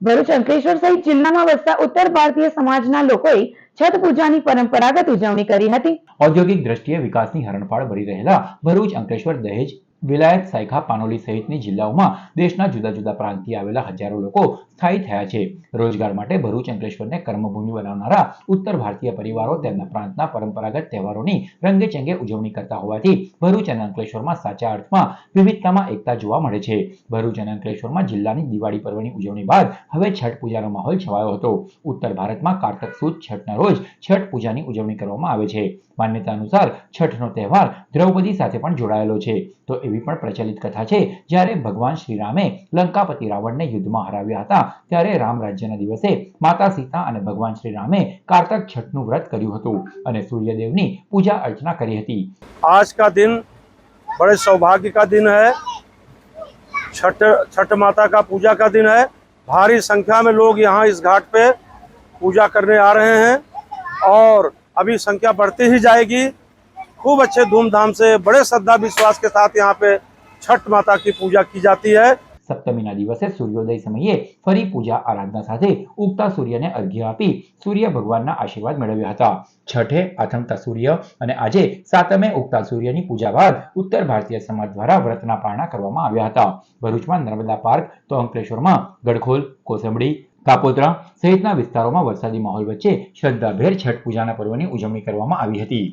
ભરૂચ અંકલેશ્વર સહિત જિલ્લામાં વસતા ઉત્તર ભારતીય સમાજના લોકોએ છઠ પૂજાની પરંપરાગત ઉજવણી કરી હતી। ઔદ્યોગિક દ્રષ્ટિએ વિકાસની હરણફાળ ભરી રહેલા ભરૂચ, અંકલેશ્વર, દહેજ, વિલાયત, સાયખા, પાનોલી સહિતની જિલ્લાઓમાં દેશના જુદા જુદા પ્રાંતથી આવેલા હજારો લોકો સ્થાયી થયા છે। રોજગાર માટે ભરૂચ, અંકલેશ્વરને કર્મભૂમિ બનાવનારા ઉત્તર ભારતીય પરિવારો તેમના પ્રાંતના પરંપરાગત તહેવારોની રંગેચંગે ઉજવણી કરતા હોવાથી ભરૂચ અને અંકલેશ્વરમાં સાચા અર્થમાં વિવિધતામાં એકતા જોવા મળે છે। ભરૂચ અને અંકલેશ્વરમાં જિલ્લાની દિવાળી પર્વની ઉજવણી બાદ હવે છઠ પૂજાનો માહોલ છવાયો હતો। ઉત્તર ભારતમાં કારતક સુદ છઠના રોજ છઠ પૂજાની ઉજવણી કરવામાં આવે છે। માન્યતા અનુસાર છઠનો તહેવાર દ્રૌપદી સાથે પણ જોડાયેલો છે। તો એવી પણ પ્રચલિત કથા છે, જ્યારે ભગવાન શ્રીરામે લંકાપતિ રાવણને યુદ્ધમાં હરાવ્યા હતા ત્યારે રામ રાજ્યના દિવસે માતા સીતા અને ભગવાન શ્રીરામે કારતક છઠનું વ્રત કર્યું હતું અને સૂર્યદેવની પૂજા अर्चना કરી હતી। आज का दिन बड़े सौभाग्य का दिन है। छठ माता का पूजा का दिन है। भारी संख्या में लोग यहाँ इस घाट पे पूजा करने आ रहे हैं और अभी संख्या बढ़ती ही जाएगी। खूब अच्छे धूमधाम से बड़े श्रद्धा विश्वास के साथ यहाँ पे छठ माता की पूजा की जाती है। સપ્તમીના દિવસે સૂર્યોદય સમયે ફરી પૂજા આરાધના સાથે ઉગતા સૂર્યને અર્ઘ્ય આપી સૂર્ય ભગવાનના આશીર્વાદ મેળવ્યા હતા। છઠે આથમતા સૂર્ય અને આજે સાતમે ઉગતા સૂર્યની પૂજા બાદ ઉત્તર ભારતીય સમાજ દ્વારા વ્રતના પારણા કરવામાં આવ્યા હતા। ભરૂચમાં નર્મદા પાર્ક તો અંકલેશ્વરમાં ગડખોલ, કોસંબડી, કાપોદ્રા સહિતના વિસ્તારોમાં વરસાદી માહોલ વચ્ચે શ્રદ્ધાભેર છઠ પૂજાના પર્વની ઉજવણી કરવામાં આવી હતી।